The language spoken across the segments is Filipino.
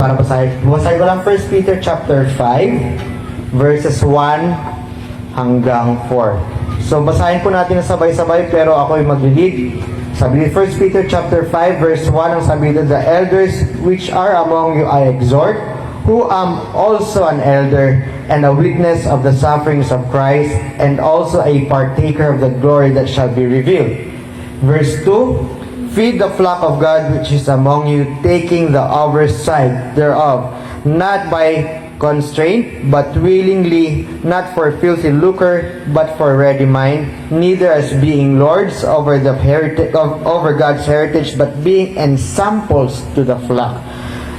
para basahin ko lang 1 Peter chapter 5 verses 1 hanggang 4. So basahin po natin na sabay-sabay pero ako ay mag-lead. Sabi ni 1 Peter chapter 5 verse 1 ang sabi dito, the elders which are among you I exhort, who am also an elder and a witness of the sufferings of Christ, and also a partaker of the glory that shall be revealed. Verse 2, feed the flock of God which is among you, taking the oversight thereof, not by constraint, but willingly, not for filthy lucre, but for ready mind, neither as being lords over the over God's heritage, but being ensamples to the flock.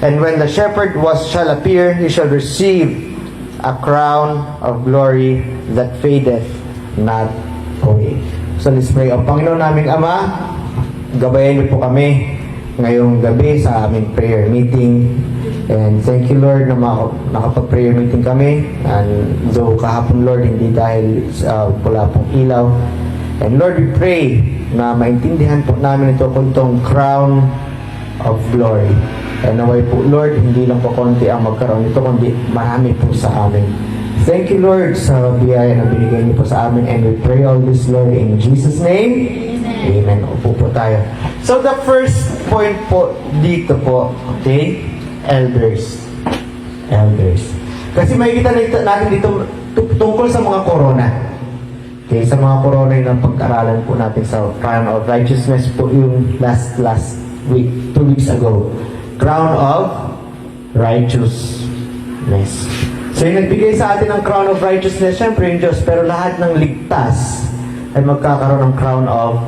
And when the shepherd shall appear, he shall receive a crown of glory that fadeth not away. So let's pray. O Panginoon naming Ama, gabayan niyo po kami ngayong gabi sa aming prayer meeting. And thank you Lord na nakapag-prayer meeting kami. And though kahapon Lord, hindi dahil wala pong ilaw. And Lord, we pray na maintindihan po namin ito kung itong crown of glory. And naway po Lord, hindi lang po konti ang magkaroon nito, kundi marami po sa amin. Thank you Lord sa biyaya na binigay niyo po sa amin. And we pray all this Lord in Jesus' name. Amen. Upo po tayo. So the first point po dito po, okay? Elders. Kasi makikita natin dito tungkol sa mga corona. Okay, sa mga corona yung pag-aralan po natin sa Crown of Righteousness po yung last week, 2 weeks ago. Crown of Righteousness. So yung nagbigay sa atin ng Crown of Righteousness, syempre yung Diyos, pero lahat ng ligtas ay magkakaroon ng Crown of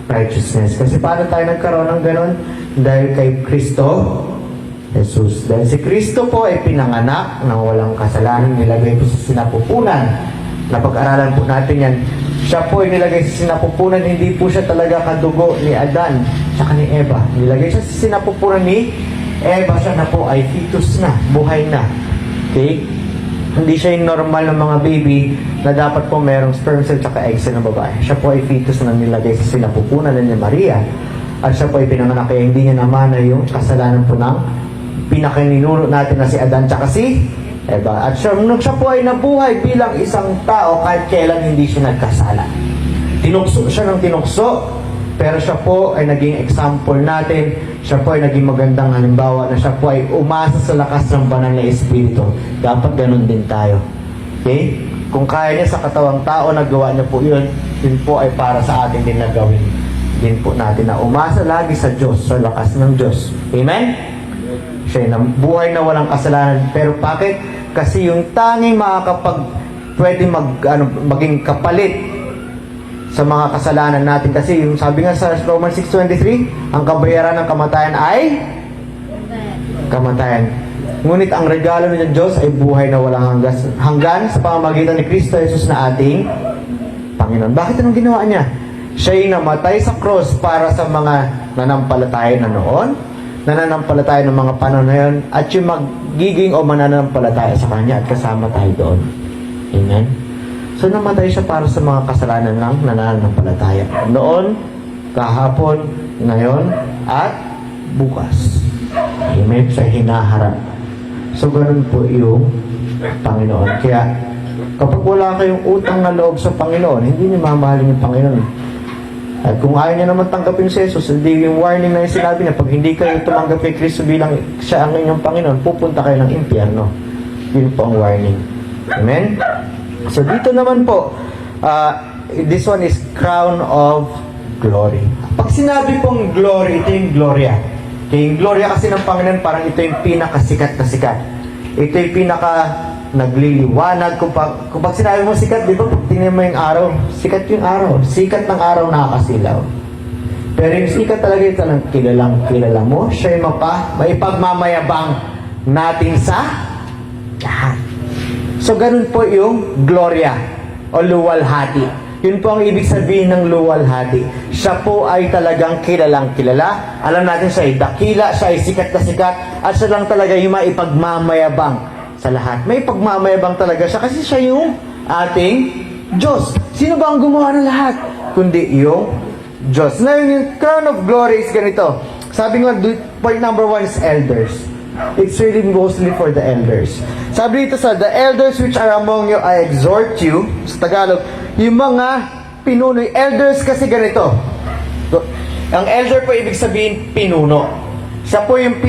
Righteousness. Kasi paano tayo nagkaroon ng ganon? Dahil kay Kristo Jesus. Dahil si Kristo po ay pinanganak ng walang kasalanan, nilagay po sa sinapupunan. Napag-aralan po natin yan. Siya po ay nilagay sa sinapupunan, hindi po siya talaga kadugo ni Adan tsaka ni Eva. Nilagay siya sa sinapupunan ni Eva, siya na po ay fetus na, buhay na. Okay? Hindi siya yung normal ng mga baby na dapat po merong sperm cell tsaka egg cell ng babae. Siya po ay fetus na nilagay sa sinapupunan ni Maria. At siya po ay pinanganak, kaya hindi niya namana yung kasalanan po ng pinakaninuno natin na si Adan tsaka si Eva. At siya po ay nabuhay bilang isang tao kahit kailan hindi siya nagkasala. Tinukso siya ng tinukso, pero siya po ay naging example natin. Siya po ay naging magandang halimbawa na siya po ay umasa sa lakas ng banal na Espiritu. Dapat ganun din tayo. Okay? Kung kaya niya sa katawang tao, nagawa niya po yun po ay para sa atin din na gawin din po natin na umasa lagi sa Diyos, sa lakas ng Diyos. Amen? Siya ay buhay na walang kasalanan. Pero bakit? Kasi yung tanging pwede maging kapalit sa mga kasalanan natin. Kasi yung sabi nga sa Romans 6:23, ang kabayaran ng kamatayan ay kamatayan. Ngunit ang regalo ng Diyos ay buhay na walang hanggan sa pamamagitan ni Kristo Jesus na ating Panginoon. Bakit anong ginawa niya? Siya'y namatay sa cross para sa mga nanampalataya na noon, nananampalataya ng mga panahon na yun, at yung magiging o mananampalataya sa Kanya at kasama tayo doon. Amen? So namatay siya para sa mga kasalanan ng nananampalataya. Noon, kahapon, ngayon, at bukas. Amen? Sa hinaharap. So ganun po yung Panginoon. Kaya, kapag wala kayong utang na loob sa Panginoon, hindi niyo mamahalin yung Panginoon. At kung ayaw niya naman tanggapin si Jesus, hindi yung warning na yung sinabi niya, pag hindi kayo tumanggap kay Kristo bilang siya ang inyong Panginoon, pupunta kayo ng impyerno. Yun po ang warning. Amen? So dito naman po, this one is crown of glory. Pag sinabi pong glory, ito yung gloria. Okay, yung gloria kasi ng Panginoon, parang ito yung pinakasikat na sikat. Ito yung pinaka nagliliwanag. Kung pag sinabi mo sikat, di ba? Pag tingnan mo yung araw, sikat yung araw. Sikat ng araw nakakasilaw. Pero yung sikat talaga ito lang kilala mo. Siya yung maipagmamayabang natin sa lahat. So, ganun po yung gloria o luwalhati. Yun po ang ibig sabihin ng luwalhati. Siya po ay talagang kilala. Alam natin siya ay dakila, siya ay sikat na sikat, at siya lang talaga yung maipagmamayabang sa lahat. May pagmamayabang talaga siya kasi siya yung ating Diyos. Sino ba ang gumawa ng lahat? Kundi yung Diyos. Ngayon, yung crown of glory is ganito. Sabi nga, point number 1 is elders. It's really mostly for the elders. Sabi dito sa, the elders which are among you, I exhort you, sa Tagalog, yung mga pinuno, elders kasi ganito. Ang elder po ibig sabihin pinuno. Siya po yung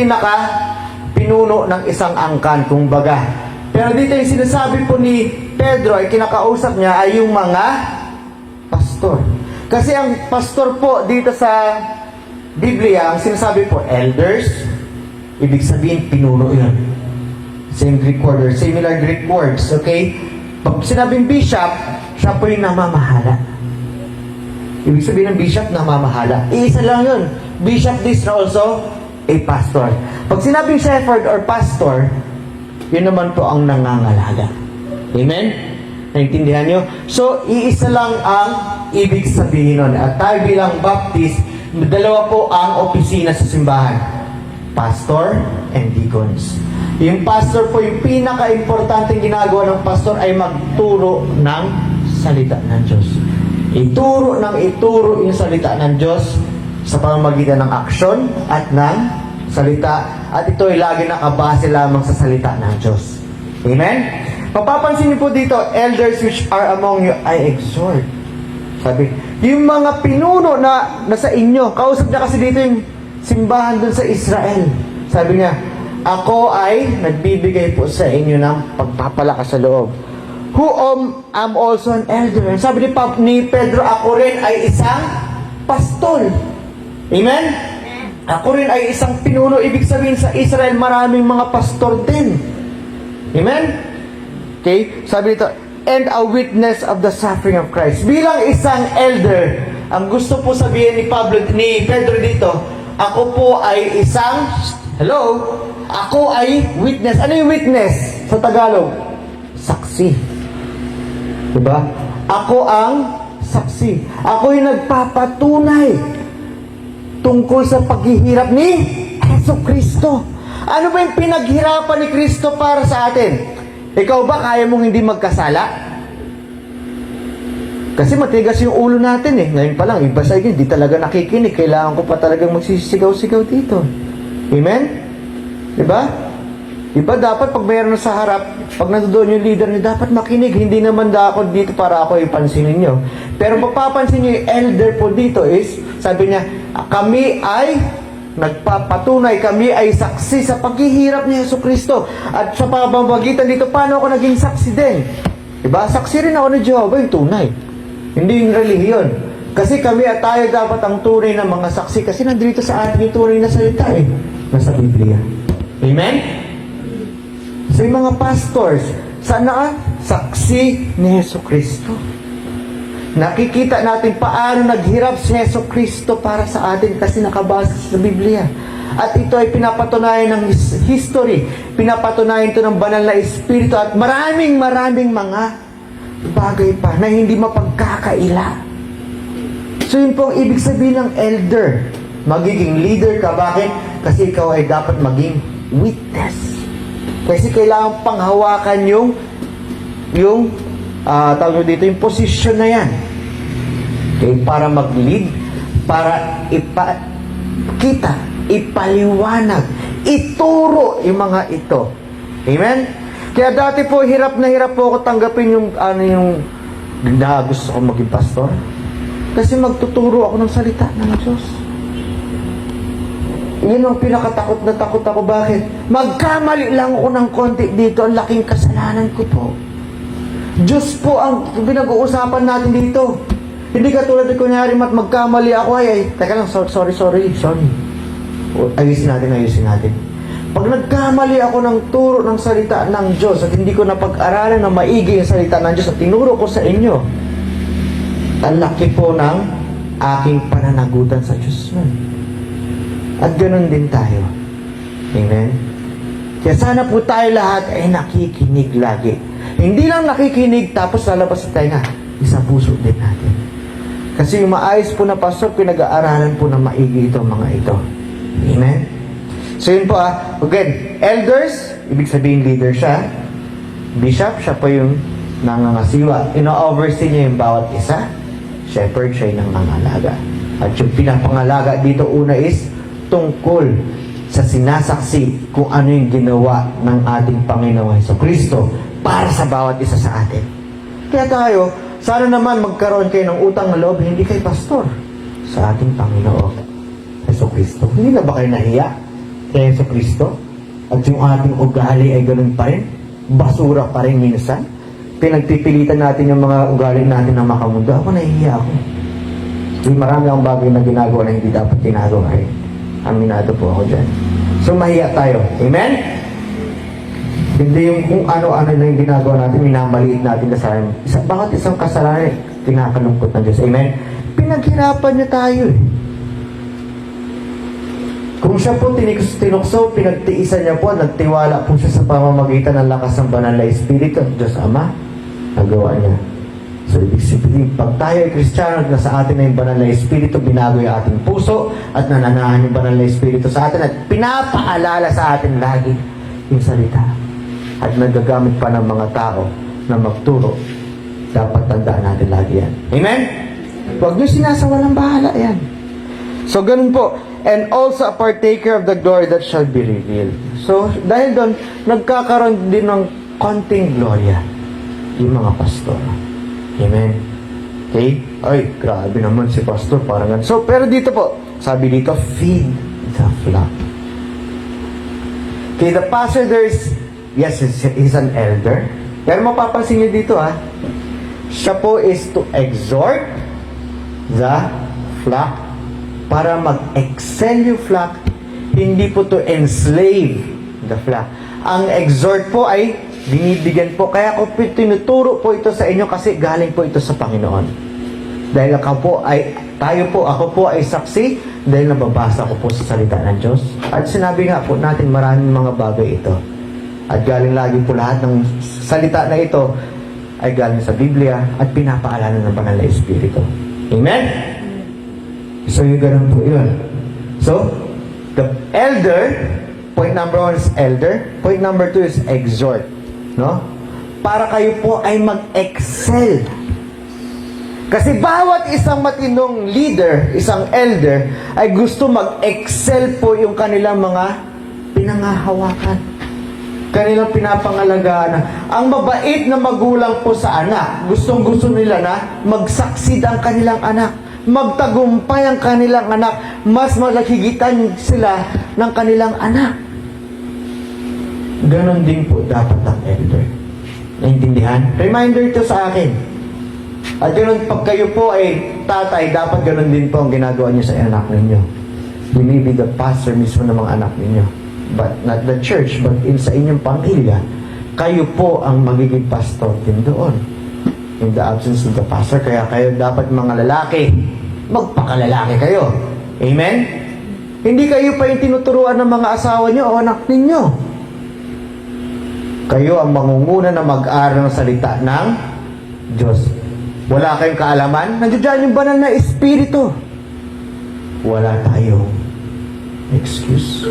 pinuno ng isang angkan, kumbaga. Pero dito yung sinasabi po ni Pedro ay kinakausap niya ay yung mga pastor. Kasi ang pastor po dito sa Biblia, ang sinasabi po, elders, ibig sabihin, pinuno yun. Same Greek word, or similar Greek words, okay? Pag sinabing bishop, siya po yung namamahala. Ibig sabihin ng bishop, namamahala. Iisa lang yun. Bishop is also a pastor. Pag sinabing shepherd or pastor, yun naman po ang nangangalaga. Amen? Naintindihan nyo? So, iisa lang ang ibig sabihin nun. At tayo bilang Baptist, dalawa po ang opisina sa simbahan. Pastor and deacons. Yung pastor po, yung pinaka-importanting ginagawa ng pastor ay magturo ng salita ng Diyos. Ituro yung salita ng Diyos sa pamamagitan ng aksyon at ng salita. At ito ay lagi nakabase lamang sa salita ng Diyos. Amen? Papapansin niyo po dito, elders which are among you, I exhort. Sabi, yung mga pinuno na nasa inyo, kausap niya kasi dito yung simbahan dun sa Israel. Sabi niya, ako ay nagbibigay po sa inyo ng pagpapalakas sa loob. Who am also an elder. Sabi ni Pedro, ako rin ay isang pastol. Amen? Ako rin ay isang pinuno. Ibig sabihin sa Israel, maraming mga pastor din. Amen? Okay? Sabi dito, and a witness of the suffering of Christ. Bilang isang elder, ang gusto po sabihin ni Pedro dito, ako po ay isang, ako ay witness. Ano yung witness sa Tagalog? Saksi. Diba? Ako ang saksi. Ako yung nagpapatunay tungkol sa paghihirap ni Jesucristo. Ano ba yung pinaghirapan ni Kristo para sa atin? Ikaw ba kaya mong hindi magkasala? Kasi matigas yung ulo natin eh. Ngayon pa lang, iba sa akin, hindi talaga nakikinig. Kailangan ko pa talagang magsisigaw-sigaw dito. Amen? Diba? Diba dapat pag mayroon sa harap, pag nandoon yung leader niya, dapat makinig. Hindi naman ako dito para ako ipansinin nyo. Pero mapapansin nyo yung elder po dito is, sabi niya, kami ay nagpapatunay, kami ay saksi sa paghihirap ni Jesucristo. At sa pamamagitan dito, paano ako naging saksi din? Diba? Saksi rin ako ni Jehovah, yung tunay. Hindi yung relihiyon. Kasi kami at tayo dapat ang tunay na mga saksi kasi nandito sa atin yung tunay na salita eh. Nasa Biblia. Amen? So yung mga pastors, sana saksi ni Jesucristo. Nakikita natin paano naghirap si Jesucristo para sa atin kasi nakabase sa Biblia. At ito ay pinapatunayan ng history. Pinapatunayan ito ng banal na Espiritu at maraming mga bagay pa na hindi mapagkakaila. So yun po ang ibig sabihin ng elder. Magiging leader ka. Bakit? Kasi ikaw ay dapat maging witness. Kasi kailangan panghawakan yung tawag dito, yung position na yan. Okay? Para mag-lead, para ipakita, ipaliwanag, ituro yung mga ito. Amen? Kaya dati po, hirap na hirap po ako tanggapin yung gusto ko maging pastor. Kasi magtuturo ako ng salita ng Diyos. Yun ang pinakatakot na takot ako. Bakit? Magkamali lang ako ng konti dito, ang laking kasalanan ko po. Diyos po ang pinag-uusapan natin dito. Hindi katulad na kunyari magkamali ako teka lang, sorry. Ayusin natin. Pag nagkamali ako ng turo ng salita ng Diyos at hindi ko napag-aralan na maigi yung salita ng Diyos at tinuro ko sa inyo, ang laki po ng aking pananagutan sa Diyos nun. At ganun din tayo. Amen? Kaya sana po tayo lahat ay nakikinig lagi. Hindi lang nakikinig tapos lalabas sa tayo isang puso din natin. Kasi yung maayos po na pastor, pinag-aaralan po na maigi itong mga ito. Amen? So yun po again, elders, ibig sabihin leader siya. Bishop, siya po yung nangangasiwa. Ino-oversee niya yung bawat isa. Shepherd, siya yung nangangalaga. At yung pinapangalaga dito una is tungkol sa sinasaksi kung ano yung ginawa ng ating Panginoon Jesucristo para sa bawat isa sa atin. Kaya tayo, sana naman magkaroon kayo ng utang na loob, hindi kay pastor, sa ating Panginoon Jesucristo. Hindi na ba kayo nahiya kay Jesucristo? At yung ating ugali ay ganun pa rin? Basura pa rin minsan? Pinagpipilitan natin yung mga ugali natin na makamundo. Ako nahihiya ako. Marami akong bagay na ginagawa na hindi dapat ginagawa eh. Aminado po ako dyan. So mahiya tayo. Amen? Hindi yung kung ano-ano na yung ginagawa natin, minamaliit natin na sa akin. Bakit isang kasalanan kinakalungkot ng Diyos? Amen? Pinaghirapan niya tayo eh. Kung siya po tinukso, pinagtiisan niya po, nagtiwala po siya sa pamamagitan ng lakas ng banal na Espiritu. Diyos Ama, nagawa niya. So, ibig sabihin, pag tayo ay Kristiyano, na sa atin na yung banal na Espiritu, binago yung ating puso, at nananahan yung banal na Espiritu sa atin, at pinapaalala sa atin lagi yung salita. At nagagamit pa ng mga tao na magturo. Dapat tandaan natin lagi yan. Amen? Huwag niyo sinasawalang bahala yan. So, ganun po. And also a partaker of the glory that shall be revealed. So, dahil doon, nagkakaroon din ng konting gloria yung mga pastor. Amen? Okay? Ay, grabe naman si pastor. Parang ganun. So, pero dito po, sabi dito, feed the flock. Okay, the pastor there is, yes, he's an elder. Pero mapapansin niyo dito, siya po is to exhort the flock para mag-excel yung flock, hindi po to enslave the flock. Ang exhort po ay binibigyan po. Kaya ko tinuturo po ito sa inyo kasi galing po ito sa Panginoon. Dahil ako po ay saksi dahil nababasa ko po sa salita ng Diyos. At sinabi nga po natin maraming mga bagay ito. At galing lagi po lahat ng salita na ito ay galing sa Biblia at pinapaalala ng banal na Espiritu. Amen? So, yung ganun po yun. So, the elder, point number 1 is elder. Point number 2 is exhort. No? Para kayo po ay mag-excel. Kasi bawat isang matinong leader, isang elder, ay gusto mag-excel po yung kanilang mga pinangahawakan. Kanilang pinapangalagaan. Ang mabait na magulang po sa anak, gustong-gusto nila na magsaksid ang kanilang anak. Magtagumpay ang kanilang anak, mas malakigitan sila ng kanilang anak. Ganon din po dapat ang elder. Naintindihan? Reminder ito sa akin. At ganon, pag kayo po ay tatay, dapat ganon din po ang ginagawa niyo sa anak ninyo. You may be the pastor mismo ng mga anak ninyo. But not the church, but sa inyong pamilya, kayo po ang magiging pastor din doon. In the absence of the pastor, kaya kayo dapat mga lalaki, magpakalalaki kayo. Amen? Hindi kayo pa yung tinuturuan ng mga asawa nyo o anak ninyo. Kayo ang mangunguna na mag-aral ng salita ng Diyos. Wala kayong kaalaman? Nandiyan yung banal na Espiritu. Wala tayong excuse.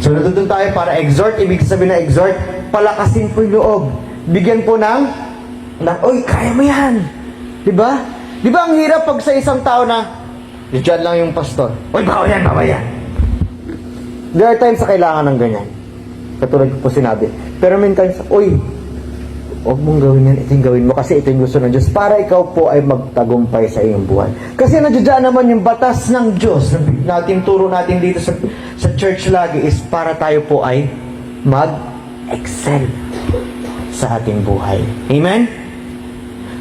So, natutunan tayo para exhort. Ibig sabihin na exhort, palakasin po yung loob. Bigyan po ng oy, kaya mo yan. Diba? Diba ang hirap pag sa isang tao na, diyan lang yung pastor. Oy, bawa yan, bawa yan. There are times na kailangan ng ganyan. Katulad ko po sinabi. Pero may times, oy, huwag mong gawin yan, ito yung gawin mo kasi ito yung gusto ng Diyos para ikaw po ay magtagumpay sa iyong buhay. Kasi nandiyan naman yung batas ng Diyos na turo natin dito sa church lagi is para tayo po ay mag-excel sa ating buhay. Amen?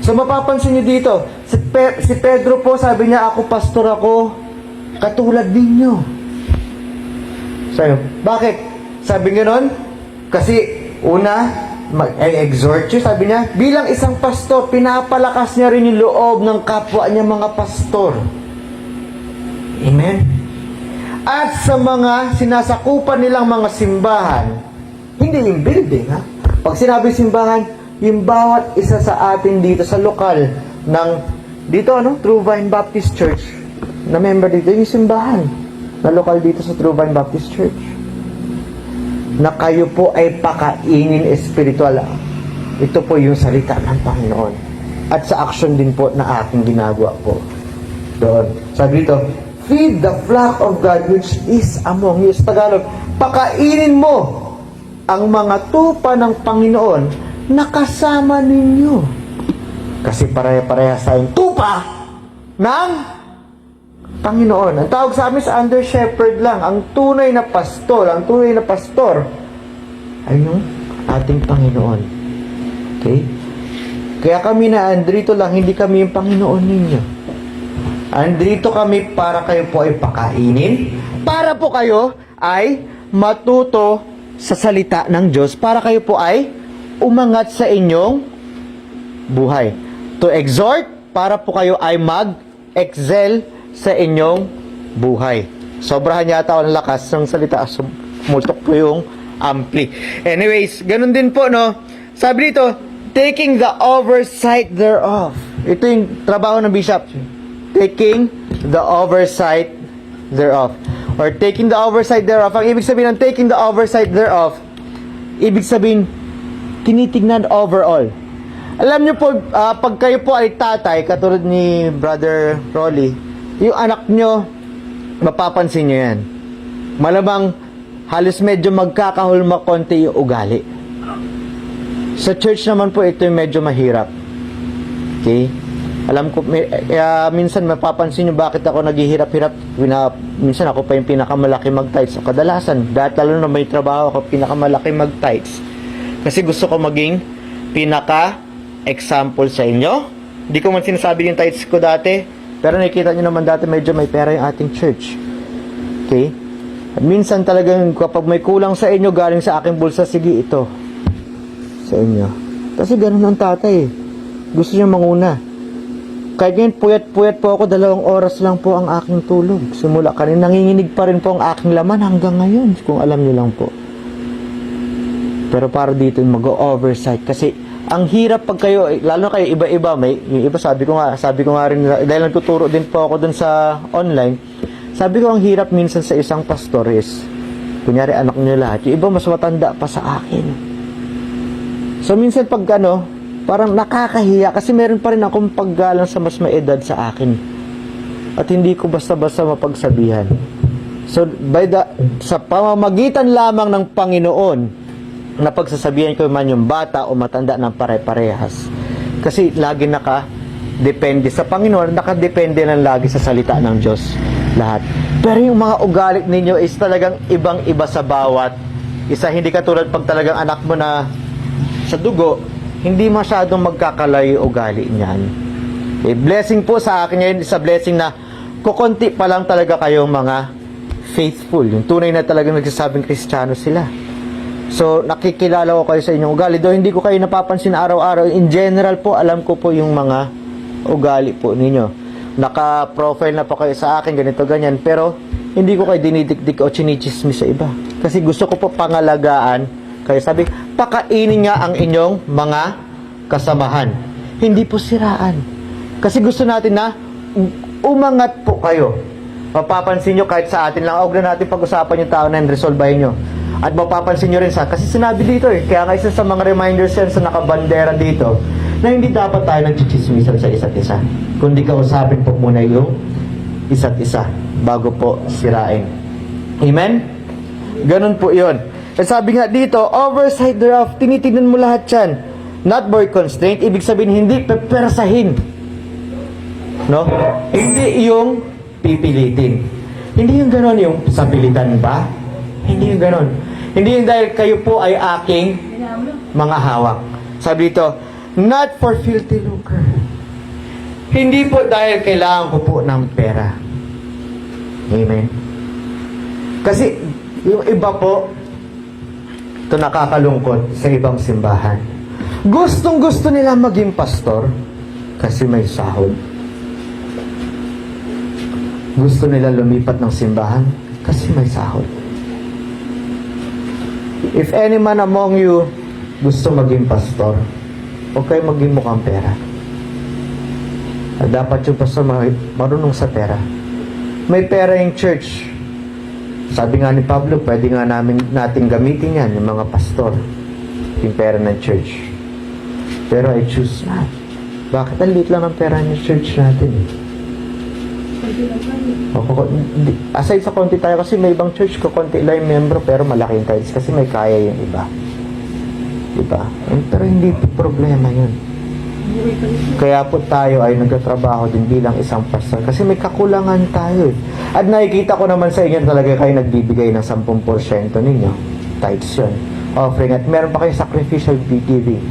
So mapapansin niyo dito, si Pedro po, sabi niya, ako pastor ako, katulad ninyo. So, bakit? Sabi niya nun, kasi una, mag-exhort you, sabi niya, bilang isang pastor, pinapalakas niya rin yung loob ng kapwa niya mga pastor. Amen? At sa mga sinasakupan nilang mga simbahan, hindi yung building, ha? Pag sinabi simbahan, yung bawat isa sa atin dito sa lokal ng dito True Vine Baptist Church na member dito, yung simbahan na lokal dito sa True Vine Baptist Church, na kayo po ay pakainin espiritual. Ito po yung salita ng Panginoon at sa action din po na aking ginagawa po doon. Sabi dito, feed the flock of God which is among you. Sa Tagalog, pakainin mo ang mga tupa ng Panginoon na kasama ninyo. Kasi pare-parehas tayong tupa ng Panginoon. Ang tawag sa amin sa under shepherd lang, ang tunay na pastor ay yung ating Panginoon. Okay? Kaya kami na andrito lang, hindi kami yung Panginoon ninyo. Andrito kami para kayo po ay pakainin, para po kayo ay matuto sa salita ng Diyos, para kayo po ay umangat sa inyong buhay. To exhort, para po kayo ay mag-excel sa inyong buhay. Sobrahan yata ako ng lakas ng salita. Sumutok po yung ampli. Anyways, ganun din po, no? Sabi dito, taking the oversight thereof. Ito yung trabaho ng bishop. Taking the oversight thereof. Or taking the oversight thereof. Ang ibig sabihin ng taking the oversight thereof, ibig sabihin, tinitignan overall. Alam niyo po, pag kayo po ay tatay, katulad ni Brother Rolly, yung anak nyo, mapapansin nyo yan. Malamang, halos medyo magkakahulma konti yung ugali. Sa church naman po, ito yung medyo mahirap. Okay? Alam ko, minsan mapapansin nyo bakit ako naghihirap-hirap. Minsan ako pa yung pinakamalaki mag-tights. So, kadalasan, dahil lalo na may trabaho ako, pinakamalaki mag-tights. Kasi gusto ko maging pinaka-example sa inyo. Hindi ko man sinasabi yung tights ko dati, pero nakikita nyo naman dati medyo may pera yung ating church. Okay? At minsan talagang kapag may kulang sa inyo, galing sa aking bulsa, sige ito. Sa inyo. Kasi ganun ang tatay. Gusto niya manguna. Kahit ngayon, puyat-puyat po ako, 2 oras lang po ang aking tulog. Simula kanina, nanginginig pa rin po ang aking laman hanggang ngayon, kung alam niyo lang po. Pero para dito, mag-oversight. Kasi, ang hirap pag kayo, lalo kayo iba-iba, yung iba sabi ko nga rin, dahil nagtuturo din po ako dun sa online, sabi ko ang hirap minsan sa isang pastor is, kunyari anak niyo lahat, yung iba mas matanda pa sa akin. So, minsan pag parang nakakahiya kasi meron pa rin akong paggalang sa mas maedad sa akin. At hindi ko basta-basta mapagsabihan. So, sa pamamagitan lamang ng Panginoon, na pagsasabihan ko man yung bata o matanda ng pare-parehas. Kasi lagi nakadepende sa Panginoon, nakadepende lang lagi sa salita ng Diyos lahat. Pero yung mga ugali ninyo is talagang ibang-iba sa bawat isa. Hindi katulad pag talagang anak mo na sa dugo, hindi masyadong magkakalayo ugali niyan. Okay, blessing po sa akin ngayon, isa blessing na kukunti pa lang talaga kayong mga faithful. Yung tunay na talagang nagsasabing Kristiyano sila. So, nakikilala ko kayo sa inyong ugali. Though hindi ko kayo napapansin araw-araw. In general po, alam ko po yung mga ugali po ninyo. Naka-profile na po kayo sa akin, ganito, ganyan. Pero, hindi ko kayo dinidikdik o chinichismis sa iba. Kasi gusto ko po pangalagaan kayo. Sabi, pakainin nga ang inyong mga kasamahan. Hindi po siraan. Kasi gusto natin na umangat po kayo. Mapapansin nyo kahit sa atin lang, huwag na natin pag-usapan yung tao na resolbahin nyo. At mapapansin nyo rin kasi sinabi dito kaya nga isa sa mga reminders yan sa nakabandera dito, na hindi dapat tayo nagchichismisan sa isa't isa. Kundi kausapin po muna yung isa't isa bago po sirain. Amen? Ganun po yun. At sabi nga dito, oversight thereof, tinitignan mo lahat yan. Not by constraint, ibig sabihin hindi pepersahin. No? Hindi yung pipilitin. Hindi yung gano'n yung sapilitan ba? Hindi yung gano'n. Hindi yung dahil kayo po ay aking mga hawak. Sabi dito, not for filthy lucre. Hindi po dahil kailangan ko po ng pera. Amen? Kasi yung iba po, ito nakakalungkot sa ibang simbahan. Gustong-gusto nila maging pastor kasi may sahod. Gusto nila lumipat ng simbahan kasi may sahod. If any man among you gusto maging pastor, huwag kayo maging mukhang pera. At dapat yung pastor marunong sa pera. May pera yung church. Sabi nga ni Pablo, pwede nga natin gamitin yan, yung mga pastor, yung pera ng church. Pero I choose not. Bakit? Ang liit lang ang pera ng church natin. Aside sa konti tayo, kasi may ibang church ko, konti lang yung membro, pero malaking tithes, kasi may kaya yung iba. Diba? Pero hindi po problema yun. Kaya po tayo ay nagtatrabaho din bilang isang pastor, kasi may kakulangan tayo eh. At nakikita ko naman sa inyo talaga kayo nagbibigay ng 10% ninyo. Tithes yun. Offering, at meron pa kayo sacrificial giving.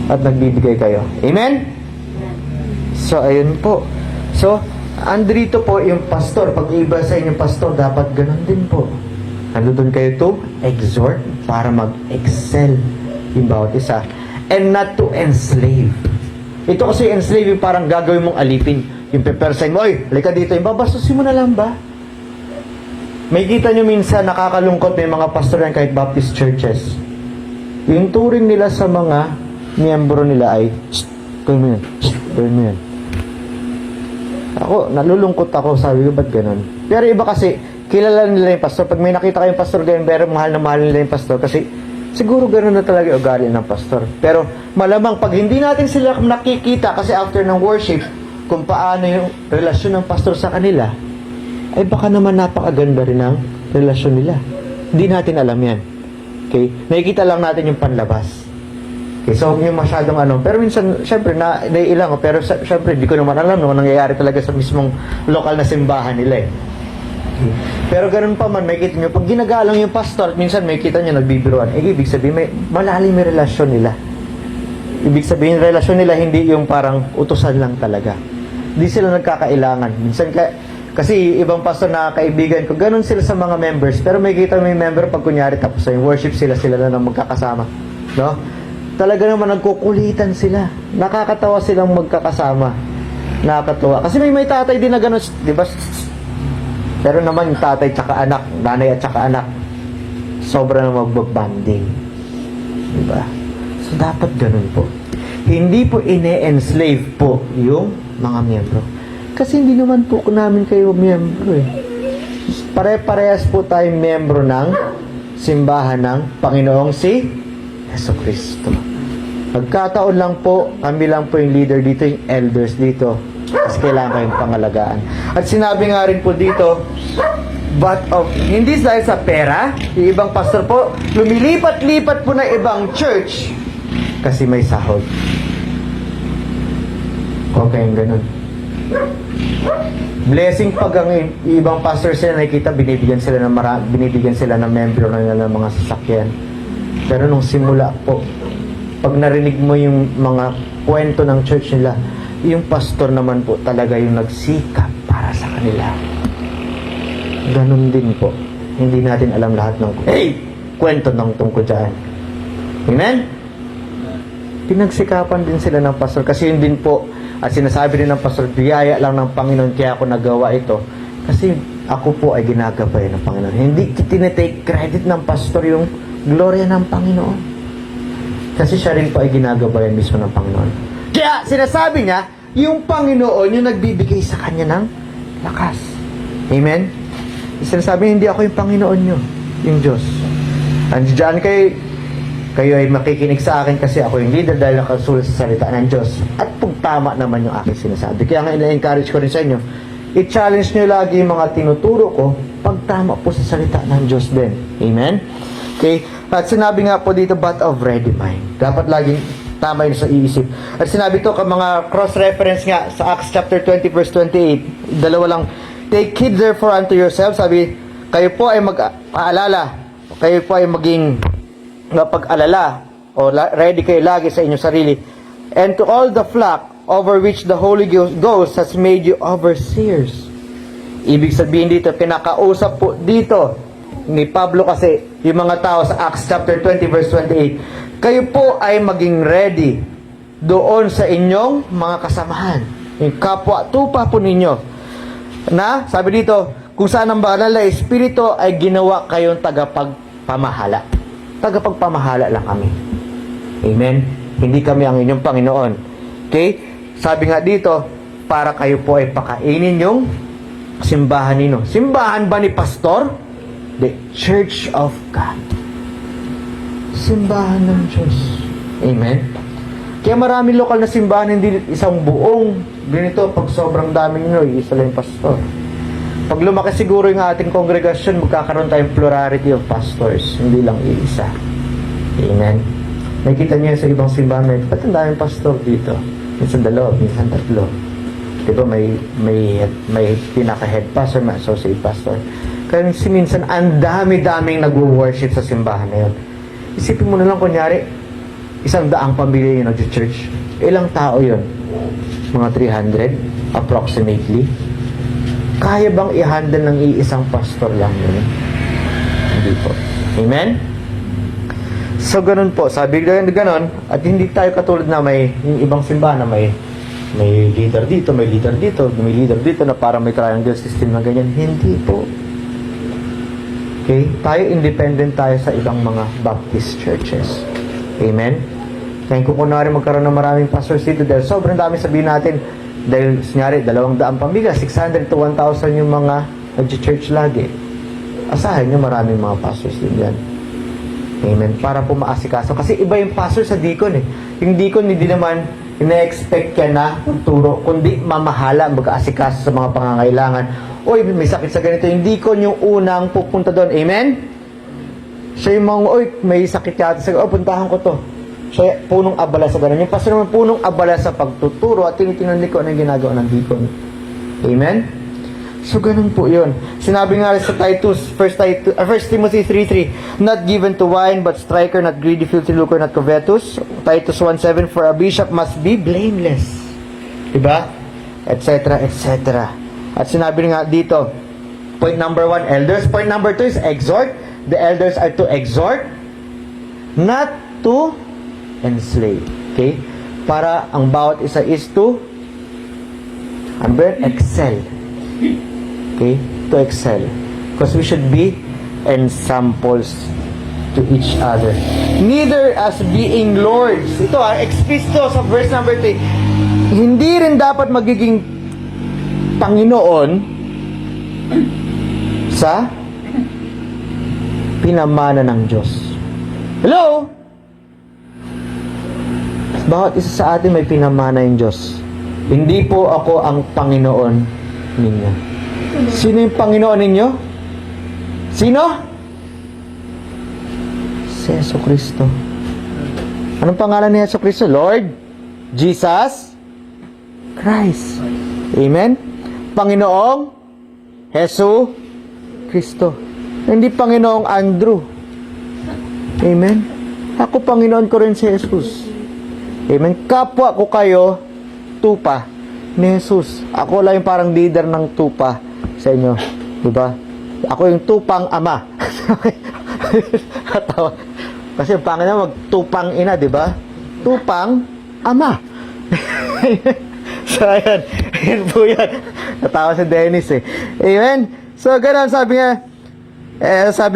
At nagbibigay kayo. Amen? So, ayun po. So, andrito po yung pastor. Pag iba sa inyong pastor, dapat ganun din po. Nandun kayo to exhort para mag-excel yung bawat isa. And not to enslave. Ito kasi enslave yung parang gagawin mong alipin. Yung pepersain mo, oy, halika dito. Yung babastusin mo na lang ba? May kita nyo minsan nakakalungkot may mga pastor yan kahit Baptist churches. Yung turing nila sa mga miyembro nila ay, gawin mo yan, gawin mo yan. Ako, nalulungkot ako, sabi ko, ba't ganun? Pero iba kasi, kilala nila yung pastor. Pag may nakita kayong pastor ganyan, pero mahal na mahal nila yung pastor kasi siguro ganun na talaga yung ugali ng pastor. Pero malamang pag hindi natin sila nakikita kasi after ng worship, kung paano yung relasyon ng pastor sa kanila, ay baka naman napakaganda rin ang relasyon nila. Hindi natin alam yan. Okay? Nakikita lang natin yung panlabas. Okay? So, huwag nyo masyadong pero minsan, syempre, naiilang ko, pero syempre, hindi ko naman alam no, nangyayari talaga sa mismong lokal na simbahan nila eh. Okay? Pero ganun pa man, may kita nyo, pag ginagalang yung pastor, minsan may kita nyo nagbibiruan, ibig sabihin, may malalim yung relasyon nila. Ibig sabihin, relasyon nila hindi yung parang utusan lang talaga. Hindi sila nagkakailangan. Minsan, kasi ibang pastor na kaibigan ko, ganun sila sa mga members. Pero may kita may member pag kunyari tapos yung worship sila na lang magkakasama. No? Talaga naman nagkukulitan sila. Nakakatawa silang magkakasama. Nakakatawa. Kasi may tatay din na ganun, di ba? Pero naman yung tatay tsaka anak, nanay at tsaka anak, sobra na magbabanding. Di ba? So dapat ganun po. Hindi po ine-enslave po yung mga miyembro. Kasi hindi naman po namin kayo miyembro eh. Pare-parehas po tayong miyembro ng simbahan ng Panginoong si Jesucristo. Nagkataon lang po, kami lang po yung leader dito, yung elders dito. Kasi kailangan kayong pangalagaan. At sinabi nga rin po dito, hindi dahil sa pera, yung ibang pastor po, lumilipat-lipat po na ibang church kasi may sahod. Okay, yung ganun. Blessing pag ang ibang pastor sila nakikita, binibigyan sila ng membro na nila ng mga sasakyan. Pero nung simula po, pag narinig mo yung mga kwento ng church nila, yung pastor naman po talaga yung nagsikap para sa kanila. Ganun din po. Hindi natin alam lahat ng kwento ng tungkol dyan. Amen? Pinagsikapan din sila ng pastor kasi yun din po. At sinasabi rin ng pastor, biyaya lang ng Panginoon kaya ako nagawa ito. Kasi ako po ay ginagabay ng Panginoon. Hindi tinitake credit ng pastor yung gloria ng Panginoon. Kasi siya rin po ay ginagabayan mismo ng Panginoon. Kaya sinasabi niya, yung Panginoon yung nagbibigay sa kanya ng lakas. Amen? Sinasabi, hindi ako yung Panginoon nyo, yung Diyos. Andiyan kayo ay makikinig sa akin kasi ako yung leader dahil nakasulat sa salita ng Diyos. At pag tama naman yung aking sinasabi. Kaya nga ina-encourage ko rin sa inyo, i-challenge nyo lagi yung mga tinuturo ko pag tama po sa salita ng Diyos din. Amen? Okay? At sinabi nga po dito, but of ready mind. Dapat laging tama yun sa iisip. At sinabi to, mga cross-reference nga sa Acts chapter 20 verse 28, dalawa lang, take heed therefore unto yourselves, sabi, kayo po ay mag-aalala, kayo po ay maging pag-alala, o ready kayo lagi sa inyong sarili, and to all the flock over which the Holy Ghost has made you overseers. Ibig sabihin dito, kinakausap po dito ni Pablo kasi yung mga tao sa Acts chapter 20 verse 28, kayo po ay maging ready doon sa inyong mga kasamahan, yung kapwa-tupa po ninyo, na sabi dito, kung saan ang banal na Espiritu ay ginawa kayong tagapagpamahala. Tagapagpamahala lang kami. Amen? Hindi kami ang inyong Panginoon. Okay? Sabi nga dito, para kayo po ay pakainin yung simbahan ninyo. Simbahan ba ni Pastor? The Church of God. Simbahan ng Diyos. Amen? Kaya maraming lokal na simbahan, hindi isang buong ganito, pag sobrang dami nyo, isa lang yung pastor. Pag lumaki siguro yung ating kongregasyon, magkakaroon tayong plurality of pastors, hindi lang iisa. Amen. Nakikita niyo sa ibang simbahan, ba't ang daming pastor dito? Minsan dalawa, minsan tatlo. Diba may pinaka-head pastor, may associate pastor. Kaya minsan ang dami-daming nag-worship sa simbahan na yun. Isipin mo na lang, kunyari, 100 pamilya yung nag-church. Ilang tao yun? Mga 300 approximately. Kaya bang i-handle ng iisang pastor lang yun? Hindi po. Amen? So, ganun po. Sabi ganun, at hindi tayo katulad na may yung ibang simbahan na may leader dito, may leader dito, may leader dito na para may triangle system na ganyan. Hindi po. Okay? Tayo independent tayo sa ibang mga Baptist churches. Amen? Kaya kung kunwari magkaroon ng maraming pastors dito dahil sobrang dami, sabihin natin dahil kunyari 200 pamilya, 600 to 1,000 yung mga nag-church lagi. Asahan nyo maraming mga pastors din yan. Amen? Para po maasikaso. Kasi iba yung pastor sa deacon eh. Yung deacon hindi naman ina-expect ka na magturo, kundi mamahala, mag-aasikaso sa mga pangangailangan. Oy, may sakit sa ganito. Yung deacon yung unang pupunta doon. Amen? Siya yung mga, oy, may sakit yata. Sabi, oh, puntahan ko to. Siya punong abala sa ganun. Yung pastor naman punong abala sa pagtuturo at tinitingnan ko anong ginagawa ng deacon. Amen? So, ganun po yun. Sinabi nga sa Titus, 1 Timothy 3:3, not given to wine, but striker, not greedy, filthy lucre, not covetous. Titus 1:7, for a bishop must be blameless. Diba? Etc., etc. At sinabi nga dito, point number 1, elders. Point number 2 is exhort. The elders are to exhort, not to enslave. Okay? Para ang bawat isa is to excel. Okay? To excel. Because we should be ensamples to each other. Neither as being lords. Ito expisto sa verse number 3. Hindi rin dapat magiging Panginoon sa pinamana ng Diyos. Hello? Bawat isa sa atin may pinamana yung Diyos. Hindi po ako ang Panginoon ninyo. Sino yung Panginoon ninyo? Sino? Si Yesu Cristo. Anong pangalan ni Yesu Cristo? Lord Jesus Christ. Amen? Panginoong Yesu Cristo. Hindi Panginoong Andrew. Amen? Ako Panginoon ko rin si Jesus. Amen? Kapwa ko kayo, tupa ni Jesus. Ako lang yung parang leader ng tupa sa inyo. Diba? Ako yung tupang ama. Kasi yung Panginoon magtupang ina, diba? Tupang ama. So, ayan. Ayan po yan. Natawa si Dennis eh. Amen? So, ganun, sabi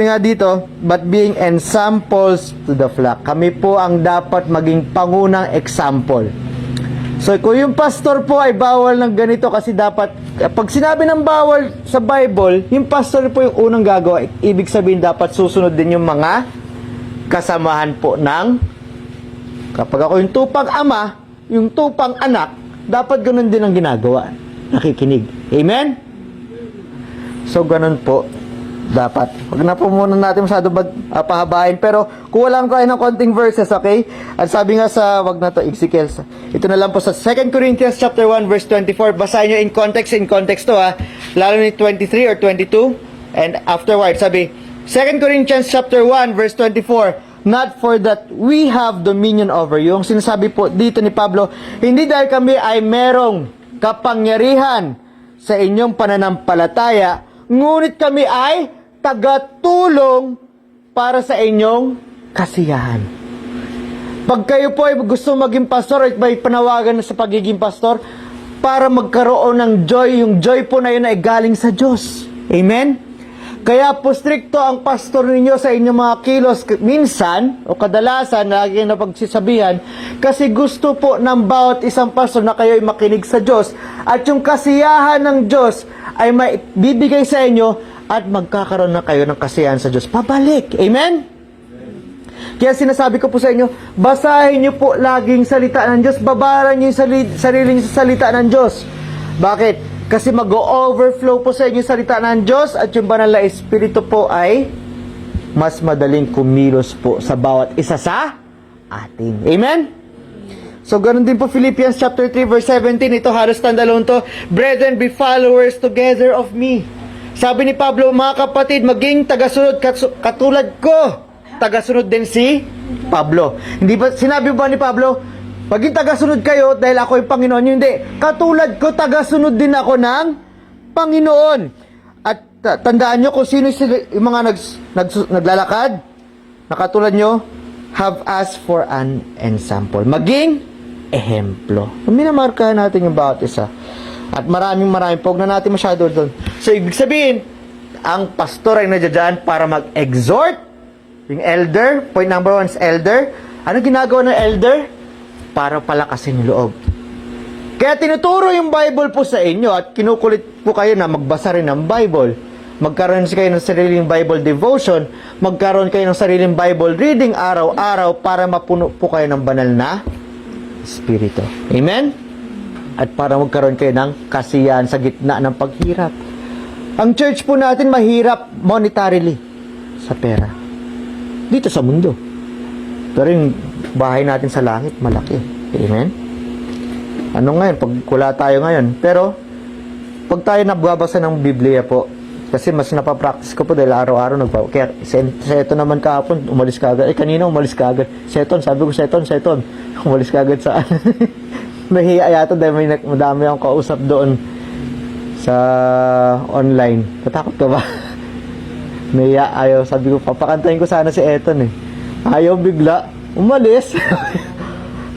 nga dito, but being ensamples to the flock. Kami po ang dapat maging pangunang example. So, kung yung pastor po ay bawal ng ganito kasi dapat, pag sinabi ng bawal sa Bible, yung pastor po yung unang gagawa. Ibig sabihin, dapat susunod din yung mga kasamahan po ng, kapag ako yung tupang ama, yung tupang anak, dapat ganun din ang ginagawa. Nakikinig. Amen? So, ganun po. Dapat. Huwag na po muna natin masyado pahabain. Pero, kuha lang tayo ng konting verses, okay? At sabi nga sa, wag na to, Ezekiel. Ito na lang po sa 2 Corinthians chapter 1, verse 24. Basahin nyo in context to, ha? Lalo ni 23 or 22. And afterward, sabi, 2 Corinthians chapter 1, verse 24. Not for that we have dominion over you. Yung sinasabi po dito ni Pablo, hindi dahil kami ay merong kapangyarihan sa inyong pananampalataya, ngunit kami ay tagatulong para sa inyong kasiyahan. Pag kayo po ay gusto maging pastor at may panawagan sa pagiging pastor, para magkaroon ng joy, yung joy po na yun ay galing sa Diyos. Amen? Kaya po stricto ang pastor ninyo sa inyong mga kilos minsan o kadalasan, lagi na pagsisabihan, kasi gusto po ng bawat isang pastor na kayo ay makinig sa Diyos at yung kasiyahan ng Diyos ay bibigay sa inyo at magkakaroon na kayo ng kasiyahan sa Diyos. Pabalik. Amen? Kaya sinasabi ko po sa inyo, basahin niyo po laging salita ng Diyos. Babaran niyo yung sarili niyo sa salita ng Diyos. Bakit? Kasi mag-overflow po sa inyo yung salita ng Diyos at yung banal na Espiritu po ay mas madaling kumilos po sa bawat isa sa atin. Amen? So, ganun din po Philippians chapter 3 verse 17. Ito halos standalone to. Brethren, be followers together of me. Sabi ni Pablo, mga kapatid, maging tagasunod katulad ko. Tagasunod din si Pablo. Hindi ba, sinabi ba ni Pablo, maging tagasunod kayo dahil ako yung Panginoon? Hindi. Katulad ko, tagasunod din ako ng Panginoon. At tandaan nyo kung sino yung mga naglalakad na katulad nyo, have us for an example. Maging ehemplo. Minamarkahan natin yung bawat isa. At maraming pog na natin masyado doon. So, ibig sabihin, ang pastor ay nadyan para mag-exhort. Yung elder, point number 1 is elder. Ano ginagawa ng elder? Para palakasin yung loob. Kaya tinuturo yung Bible po sa inyo at kinukulit po kayo na magbasa rin ng Bible. Magkaroon kayo ng sariling Bible devotion, magkaroon kayo ng sariling Bible reading araw-araw para mapuno po kayo ng banal na Espiritu. Amen? At para magkaroon kayo ng kasiyahan sa gitna ng paghirap. Ang church po natin mahirap monetarily sa pera. Dito sa mundo. Pero yung bahay natin sa langit, malaki. Amen? Ano ngayon? Pag wala tayo ngayon. Pero, pag tayo nagbabasa ng Biblia po, kasi mas napapractice ko po dahil araw-araw kaya sa ito naman kahapon, umalis ka agad. Kanina umalis ka agad. Seton, sabi ko, Seton. Umalis ka agad saan? Nahiya yata dahil madami akong kausap doon sa online. Natakot ka ba? Nahiya, ayaw. Sabi ko, papakantahin ko sana si Eton eh. Ayaw bigla. Umalis.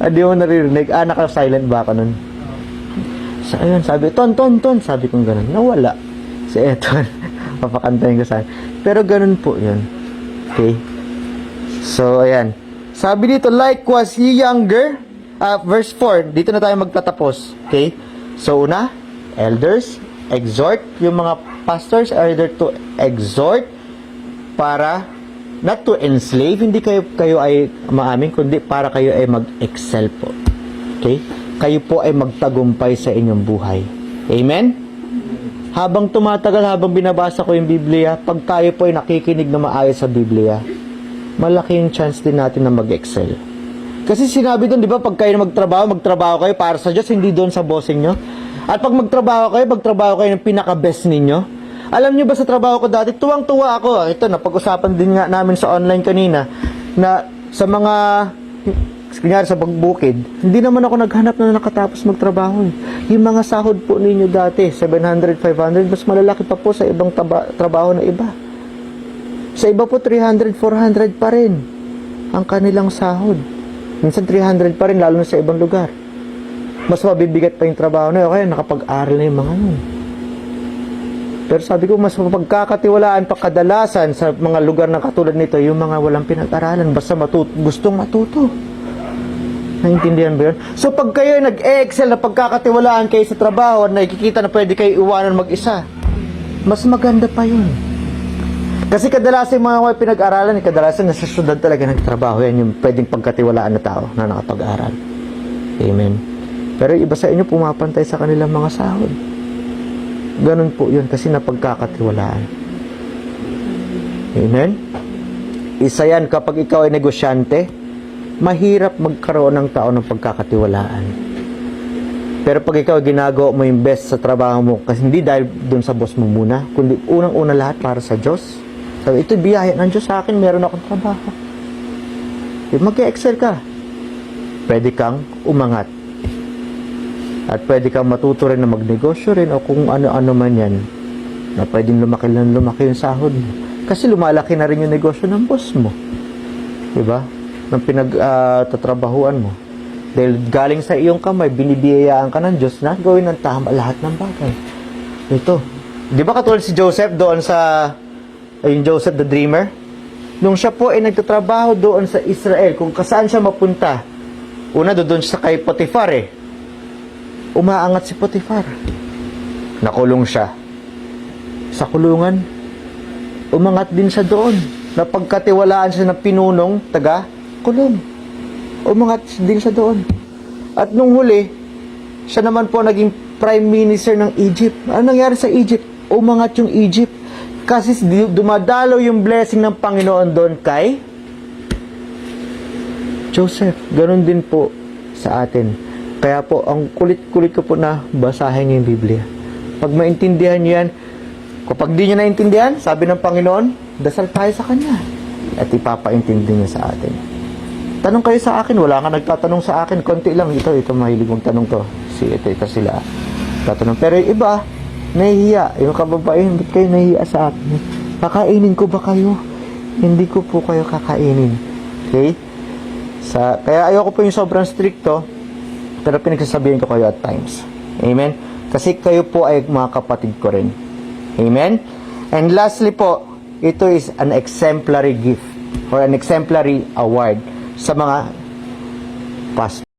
Hindi mo naririnig. Naka-silent ba ako nun? So, ayun, sabi, Ton. Sabi kong ganun. Nawala. Si Eton. Papakantahin ko sana. Pero ganun po yun. Okay? So, ayan. Sabi dito, like was he younger? Verse 4, dito na tayo magtatapos. Okay? So, una, elders, exhort. Yung mga pastors are there to exhort para not to enslave. Hindi kayo ay maamin, kundi para kayo ay mag-excel po. Okay? Kayo po ay magtagumpay sa inyong buhay. Amen? Habang tumatagal, habang binabasa ko yung Biblia, pag tayo po ay nakikinig na maayos sa Biblia, malaki yung chance din natin na mag-excel. Kasi sinabi doon, di ba, pag kayo magtrabaho kayo para sa Diyos, hindi doon sa bossing nyo. At pag magtrabaho kayo ng pinaka-best ninyo. Alam nyo ba sa trabaho ko dati, tuwang-tuwa ako. Ito, napag-usapan din nga namin sa online kanina, na sa mga, kunyari sa pagbukid, hindi naman ako naghanap na nakatapos magtrabaho. Yung mga sahod po ninyo dati, 700, 500, mas malalaki pa po sa ibang trabaho na iba. Sa iba po, 300, 400 pa rin ang kanilang sahod. Minsan 300 pa rin, lalo na sa ibang lugar. Mas mabibigat pa yung trabaho na yun. Kaya nakapag-aral na yung mga yun. Pero sabi ko, mas mapagkakatiwalaan pa kadalasan sa mga lugar na katulad nito, yung mga walang pinag-aralan, basta gustong matuto. Naintindihan ba yun? So pag kayo nag-excel na pagkakatiwalaan kayo sa trabaho at nakikita na pwede kayo iwanan mag-isa, mas maganda pa yun. Kasi kadalasan yung mga pinag-aralan, kadalasan nasa syudad talaga nagtrabaho. Yan yung pwedeng pagkatiwalaan na tao na nakapag-aral. Amen. Pero iba sa inyo, pumapantay sa kanilang mga sahod. Ganun po yun kasi napagkakatiwalaan. Amen. Isa yan kapag ikaw ay negosyante, mahirap magkaroon ng tao ng pagkakatiwalaan. Pero pag ikaw ginagawa mo yung best sa trabaho mo, kasi hindi dahil dun sa boss mo muna, kundi unang-una lahat para sa Diyos. Sabi, ito biyaya ng Diyos sa akin, meron akong trabaho. Mag-excel ka. Pwede kang umangat. At pwede kang matuto rin na magnegosyo rin o kung ano-ano man yan. Na pwedeng lumaki yung sahod mo. Kasi lumalaki na rin yung negosyo ng boss mo. Diba? Ng pinagtatrabahuan mo. Dahil galing sa iyong kamay, binibiyayaan ka ng Diyos na gawin ng tama lahat ng bagay. Ito. Di ba katulad si Joseph doon sa, yung Joseph the Dreamer? Nung siya po ay nagtatrabaho doon sa Israel, kung kasaan siya mapunta, una doon sa kay Potiphar eh. Umaangat si Potiphar. Nakulong siya. Sa kulungan, umangat din siya doon. Napagkatiwalaan siya ng pinunong taga kulong. Umangat din siya doon. At nung huli, siya naman po naging prime minister ng Egypt. Ano nangyari sa Egypt? Umangat yung Egypt. Kasi dumadalaw yung blessing ng Panginoon doon kay Joseph. Ganon din po sa atin. Kaya po, ang kulit-kulit ko po na basahin yung Biblia. Pag maintindihan nyo yan, kapag di nyo naintindihan, sabi ng Panginoon, dasal tayo sa Kanya. At ipapaintindi niya sa atin. Tanong kayo sa akin, wala ka nagtatanong sa akin, konti lang. Ito, mahilig mong tanong to. Ito sila. Tatanong. Pero yung iba, nahihiya. Yung kababae, ba't kayo nahihiya sa akin? Kakainin ko ba kayo? Hindi ko po kayo kakainin. Okay? Kaya ayoko po yung sobrang stricto, pero pinagsasabihin ko kayo at times. Amen? Kasi kayo po ay mga kapatid ko rin. Amen? And lastly po, ito is an exemplary gift or an exemplary award sa mga pastors.